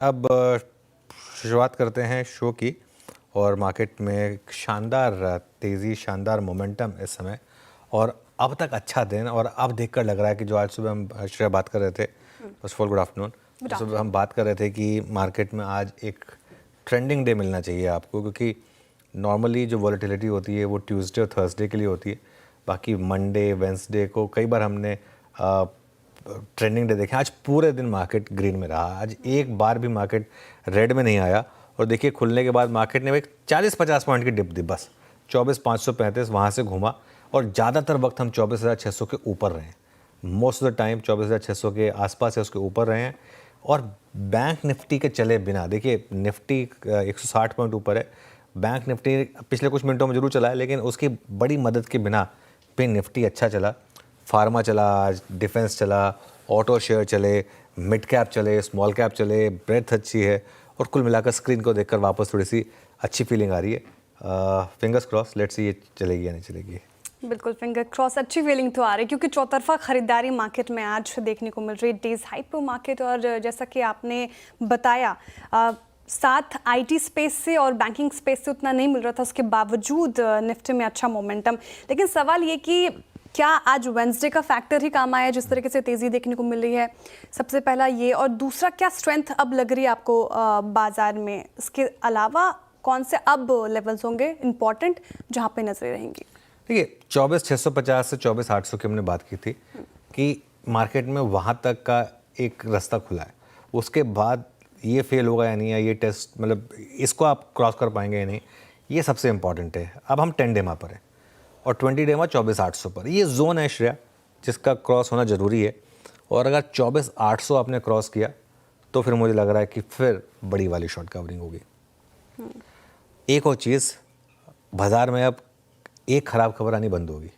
अब शुरुआत करते हैं शो की। और मार्केट में एक शानदार तेज़ी, शानदार मोमेंटम इस समय, और अब तक अच्छा दिन। और अब देखकर लग रहा है कि जो आज सुबह हम श्रेया बात कर रहे थे, first of all good afternoon. सुबह हम बात कर रहे थे कि मार्केट में आज एक ट्रेंडिंग डे मिलना चाहिए आपको, क्योंकि नॉर्मली जो वॉलेटिलिटी होती है वो ट्यूसडे और थर्सडे के लिए होती है। बाकी मंडे, वेंसडे को कई बार हमने ट्रेंडिंग डे देखे। आज पूरे दिन मार्केट ग्रीन में रहा, आज एक बार भी मार्केट रेड में नहीं आया। और देखिए, खुलने के बाद मार्केट ने एक 40-50 पॉइंट की डिप दी, बस 24,535 वहाँ से घूमा। और ज़्यादातर वक्त हम 24,600 के ऊपर रहे हैं। मोस्ट ऑफ द टाइम 24,600 के आसपास है, उसके ऊपर रहे हैं। और बैंक निफ्टी के चले बिना, देखिए निफ्टी 160 पॉइंट ऊपर है, बैंक निफ्टी पिछले कुछ मिनटों में जरूर चला है, लेकिन उसकी बड़ी मदद के बिना पे निफ्टी अच्छा चला। फार्मा चला, आज डिफेंस चला, ऑटो शेयर चले, मिड कैप चले, स्मॉल कैप चले, ब्रेथ अच्छी है। और कुल मिलाकर स्क्रीन को देखकर वापस थोड़ी सी अच्छी फीलिंग आ रही है। फिंगर्स क्रॉस, लेट्स सी ये चलेगी या नहीं चलेगी। बिल्कुल फिंगर क्रॉस, अच्छी फीलिंग तो आ रही है क्योंकि चौतरफा खरीदारी मार्केट में आज देखने को मिल रही है। डेज हाई पे मार्केट, और जैसा कि आपने बताया साथ आईटी स्पेस से और बैंकिंग स्पेस से उतना नहीं मिल रहा था, उसके बावजूद निफ्टी में अच्छा मोमेंटम। लेकिन सवाल ये कि क्या आज वेंसडे का फैक्टर ही काम आया जिस तरीके से तेज़ी देखने को मिल रही है? सबसे पहला ये, और दूसरा क्या स्ट्रेंथ अब लग रही है आपको बाजार में? इसके अलावा कौन से अब लेवल्स होंगे इंपॉर्टेंट जहाँ पे नजरें रहेंगी? देखिए, 24,650 से 24,800 की हमने बात की थी कि मार्केट में वहाँ तक का एक रास्ता खुला है। उसके बाद ये फेल होगा या नहीं, या ये टेस्ट, मतलब इसको आप क्रॉस कर पाएंगे या नहीं, ये सबसे इंपॉर्टेंट है। अब हम 10 डेमा पर हैं और 20 डेमा 24,800 पर। ये जोन है श्रेया जिसका क्रॉस होना ज़रूरी है। और अगर 24,800 आपने क्रॉस किया तो फिर मुझे लग रहा है कि फिर बड़ी वाली शॉर्ट कवरिंग होगी। एक और चीज़, बाजार में अब एक ख़राब खबर आनी बंद होगी,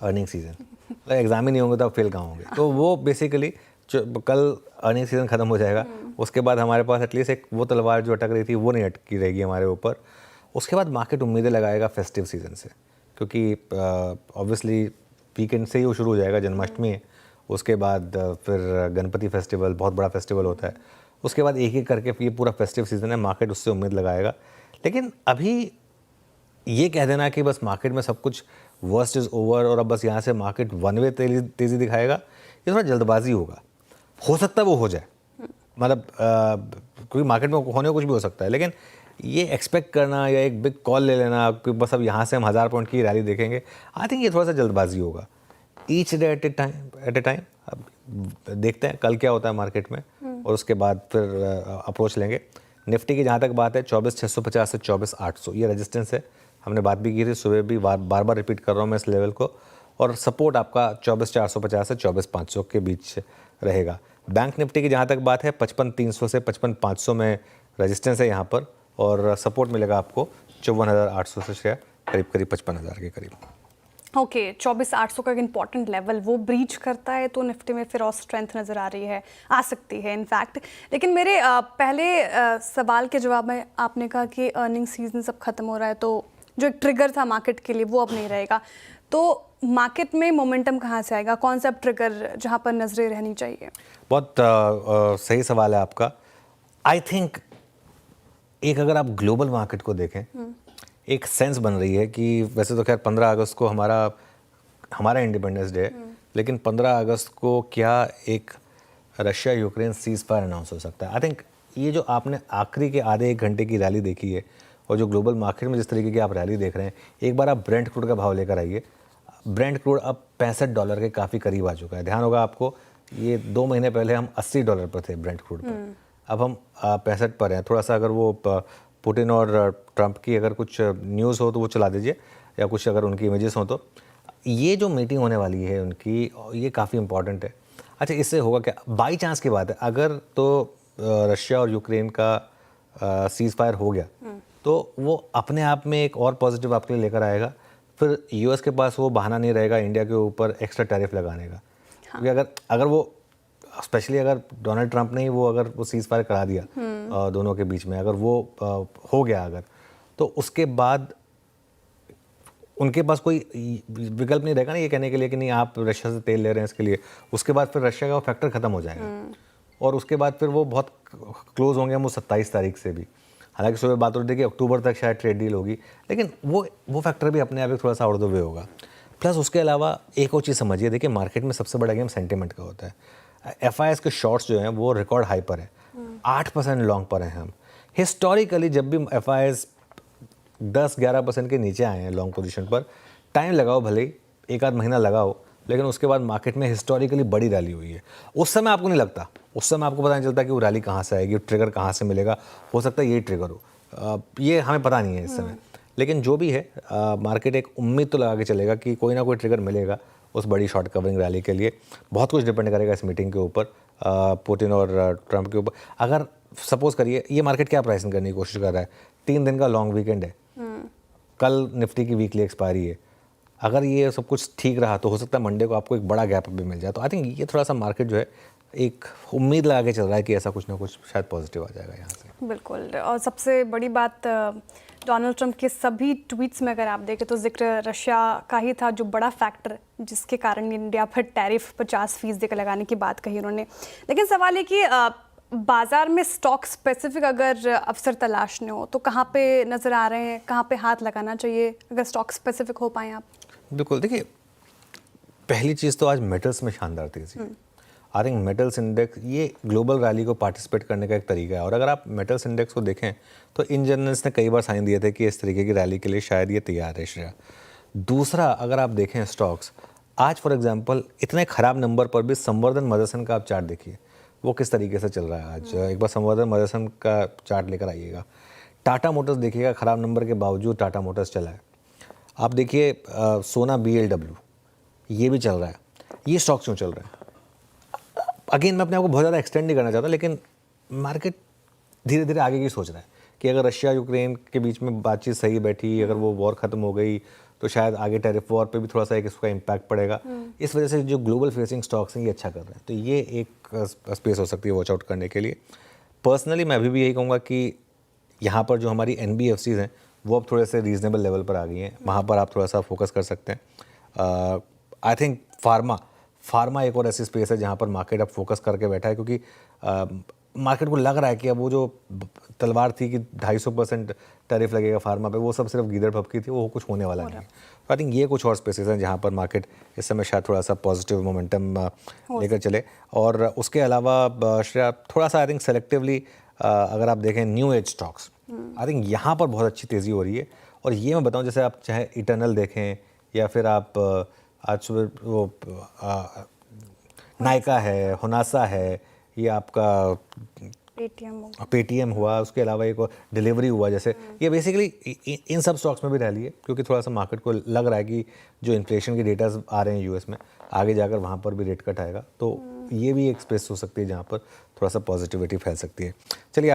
अर्निंग सीज़न। मतलब एग्ज़ाम ही नहीं होंगे तो अब फेल कहाँ होंगे? तो वो बेसिकली कल अर्निंग सीज़न ख़त्म हो जाएगा, उसके बाद हमारे पास एटलीस्ट एक वो तलवार जो अटक रही थी वो नहीं अटकी रहेगी हमारे ऊपर। उसके बाद मार्केट उम्मीदें लगाएगा फेस्टिव सीज़न से, क्योंकि ऑब्वियसली वीकेंड से ही वो शुरू हो जाएगा, जन्माष्टमी है, उसके बाद फिर गणपति फेस्टिवल, बहुत बड़ा फेस्टिवल होता है। उसके बाद एक एक करके ये पूरा फेस्टिव सीज़न है, मार्केट उससे उम्मीद लगाएगा। लेकिन अभी ये कह देना कि बस मार्केट में सब कुछ वर्स्ट इज़ ओवर और अब बस यहाँ से मार्केट वन वे तेज़ी दिखाएगा, ये थोड़ा जल्दबाजी होगा। हो सकता है वो हो जाए, मतलब क्योंकि मार्केट में होने को कुछ भी हो सकता है, लेकिन ये एक्सपेक्ट करना या एक बिग कॉल ले लेना कि बस अब यहाँ से हम 1000 पॉइंट की रैली देखेंगे, आई थिंक ये थोड़ा सा जल्दबाजी होगा। Each day at A time. अब देखते हैं कल क्या होता है मार्केट में, और उसके बाद फिर अप्रोच लेंगे। निफ्टी की जहाँ तक बात है, 24,650 से 24,800 ये रेजिस्टेंस है। हमने बात भी की थी सुबह भी, बार बार रिपीट कर रहा हूँ मैं इस लेवल को। और सपोर्ट आपका 24,450 से 24,500 के बीच रहेगा। बैंक निफ्टी की जहाँ तक बात है, 55,300 से 55,500 में रेजिस्टेंस है यहाँ पर, और सपोर्ट मिलेगा आपको 54,800 से शेयर करीब 55,000 के करीब। ओके, 24,800 का एक इंपॉर्टेंट लेवल वो ब्रीच करता है तो निफ्टी में फिर और स्ट्रेंथ नज़र आ रही है, आ सकती है इनफैक्ट। लेकिन मेरे पहले सवाल के जवाब में आपने कहा कि अर्निंग सीजन सब खत्म हो रहा है, तो जो एक ट्रिगर था मार्केट के लिए वो अब नहीं रहेगा। तो मार्केट में मोमेंटम कहाँ से आएगा? कौन सा अब ट्रिगर जहाँ पर नजरें रहनी चाहिए? बहुत सही सवाल है आपका। आई थिंक एक अगर आप ग्लोबल मार्केट को देखें, एक सेंस बन रही है कि वैसे तो खैर 15 अगस्त को हमारा इंडिपेंडेंस डे है, लेकिन 15 अगस्त को क्या एक Russia Ukraine cease fire announce हो सकता है। आई थिंक ये जो आपने आखिरी के आधे एक घंटे की रैली देखी है, और जो ग्लोबल मार्केट में जिस तरीके की आप रैली देख रहे हैं, एक बार आप ब्रेंट क्रूड का भाव लेकर आइए। ब्रेंट क्रूड अब $65 के काफ़ी करीब आ चुका है। ध्यान होगा आपको, ये 2 महीने पहले हम $80 पर थे ब्रेंट क्रूड पर, अब हम 65 पर हैं। थोड़ा सा अगर वो पुतिन और ट्रंप की अगर कुछ न्यूज़ हो तो वो चला दीजिए, या कुछ अगर उनकी इमेजेस हो तो। ये जो मीटिंग होने वाली है उनकी, ये काफ़ी इंपॉर्टेंट है। अच्छा, इससे होगा क्या? बाई चांस की बात है, अगर तो रशिया और यूक्रेन का सीज़ फायर हो गया तो वो अपने आप में एक और पॉजिटिव आपके लिए लेकर आएगा। फिर यूएस के पास वो बहाना नहीं रहेगा इंडिया के ऊपर एक्स्ट्रा टैरिफ लगाने का। क्योंकि अगर वो, स्पेशली अगर डोनाल्ड ट्रंप ने वो अगर वो सीज़ फायर करा दिया दोनों के बीच में, अगर वो हो गया अगर, तो उसके बाद उनके पास कोई विकल्प नहीं रहेगा ना ये कहने के लिए कि नहीं आप रशिया से तेल ले रहे हैं इसके लिए। उसके बाद फिर रशिया का वो फैक्टर ख़त्म हो जाएगा। और उसके बाद फिर वो बहुत क्लोज होंगे हम वो 27 तारीख से भी। हालांकि सुबह बात हो रही थी कि अक्टूबर तक शायद ट्रेड डील होगी, लेकिन वो फैक्टर भी अपने आप एक थोड़ा सा आउट ऑफ द वे होगा। प्लस उसके अलावा एक और चीज़ समझिए, देखिए मार्केट में सबसे बड़ा गेम सेंटिमेंट का होता है। FIs के शॉर्ट्स जो हैं वो रिकॉर्ड हाई पर है, 8% लॉन्ग पर हैं हम। हिस्टोरिकली जब भी FIs 10-11% के नीचे आए हैं लॉन्ग पोजीशन पर, टाइम लगाओ भले ही, एक आध महीना लगाओ, लेकिन उसके बाद मार्केट में हिस्टोरिकली बड़ी रैली हुई है। उस समय आपको नहीं लगता, उस समय आपको पता नहीं चलता कि वो रैली कहाँ से आएगी, ट्रिगर कहाँ से मिलेगा, हो सकता है यही ट्रिगर हो, ये हमें पता नहीं है इस समय। लेकिन जो भी है मार्केट एक उम्मीद तो लगा के चलेगा कि कोई ना कोई ट्रिगर मिलेगा उस बड़ी शॉर्ट कवरिंग रैली के लिए। बहुत कुछ डिपेंड करेगा इस मीटिंग के ऊपर, पुतिन और ट्रंप के ऊपर। अगर सपोज करिए ये मार्केट क्या प्राइसिंग करने की कोशिश कर रहा है, 3 दिन का लॉन्ग वीकेंड है, कल निफ्टी की वीकली एक्सपायरी है, अगर ये सब कुछ ठीक रहा तो हो सकता है मंडे को आपको एक बड़ा गैप भी मिल जाए। तो आई थिंक ये थोड़ा सा मार्केट जो है एक उम्मीद लगा के चल रहा है कि ऐसा कुछ ना कुछ शायद पॉजिटिव आ जाएगा यहाँ से। बिल्कुल। और सबसे बड़ी बात, डोनाल्ड ट्रंप के सभी ट्वीट्स में अगर आप देखें तो जिक्र रशिया का ही था, जो बड़ा फैक्टर जिसके कारण इंडिया पर टैरिफ 50% का लगाने की बात कही उन्होंने। लेकिन सवाल है कि बाजार में स्टॉक स्पेसिफिक अगर अवसर तलाशने हो तो कहाँ पे नज़र आ रहे हैं, कहाँ पे हाथ लगाना चाहिए अगर स्टॉक स्पेसिफिक हो पाए आप? बिल्कुल, देखिए पहली चीज़ तो आज मेटल्स में शानदार तेजी। आई थिंक मेटल्स इंडेक्स ये ग्लोबल रैली को पार्टिसिपेट करने का एक तरीका है, और अगर आप मेटल्स इंडेक्स को देखें तो इन जर्नल्स ने कई बार साइन दिए थे कि इस तरीके की रैली के लिए शायद ये तैयार है श्रेया। दूसरा, अगर आप देखें स्टॉक्स आज फॉर एग्जांपल इतने ख़राब नंबर पर भी संवर्धन मदरसन का आप चार्ट देखिए वो किस तरीके से चल रहा है आज। एक बार संवर्धन मदरसन का चार्ट लेकर आइएगा। टाटा मोटर्स देखिएगा, ख़राब नंबर के बावजूद टाटा मोटर्स चला है। आप देखिए सोना BLW ये भी चल रहा है। ये स्टॉक क्यों चल रहा है? अगेन मैं अपने आप को बहुत ज़्यादा एक्सटेंड नहीं करना चाहता, लेकिन मार्केट धीरे धीरे आगे की सोच रहा है कि अगर रशिया यूक्रेन के बीच में बातचीत सही बैठी, अगर वो वॉर ख़त्म हो गई तो शायद आगे टैरिफ वॉर पे भी थोड़ा सा एक इसका इम्पैक्ट पड़ेगा। इस वजह से जो ग्लोबल फेसिंग स्टॉक्स हैं ये अच्छा कर रहे हैं, तो ये एक स्पेस हो सकती है वॉच आउट करने के लिए। पर्सनली मैं अभी भी यही कहूँगा कि यहाँ पर जो हमारी NBFCs हैं वो अब थोड़े से रीजनेबल लेवल पर आ गई हैं, वहाँ पर आप थोड़ा सा फोकस कर सकते हैं। आई थिंक फार्मा एक और ऐसी स्पेस है जहाँ पर मार्केट अब फोकस करके बैठा है, क्योंकि मार्केट को लग रहा है कि अब वो जो तलवार थी कि 250% टैरिफ लगेगा फार्मा पे, वो सब सिर्फ गीदड़ भपकी थी, वो कुछ होने वाला नहीं है। आई थिंक ये कुछ और स्पेसेस हैं जहाँ पर मार्केट इस समय शायद थोड़ा सा पॉजिटिव मोमेंटम लेकर चले। और उसके अलावा श्रेया थोड़ा सा आई थिंक सेलेक्टिवली अगर आप देखें new age stocks, I think यहाँ पर बहुत अच्छी तेज़ी हो रही है। और ये मैं बताऊँ, जैसे आप चाहे इटर्नल देखें या फिर आप आज सुबह वो नायका है, होनासा है, ये आपका पेटीएम हुआ, उसके अलावा एक डिलीवरी हुआ, जैसे ये बेसिकली इन सब स्टॉक्स में भी रैली है, क्योंकि थोड़ा सा मार्केट को लग रहा है कि जो इन्फ्लेशन के डेटाज आ रहे हैं US में, आगे जाकर वहाँ पर भी रेट कट आएगा, तो ये भी एक स्पेस हो सकती है जहाँ पर थोड़ा सा पॉजिटिविटी फैल सकती है। चलिए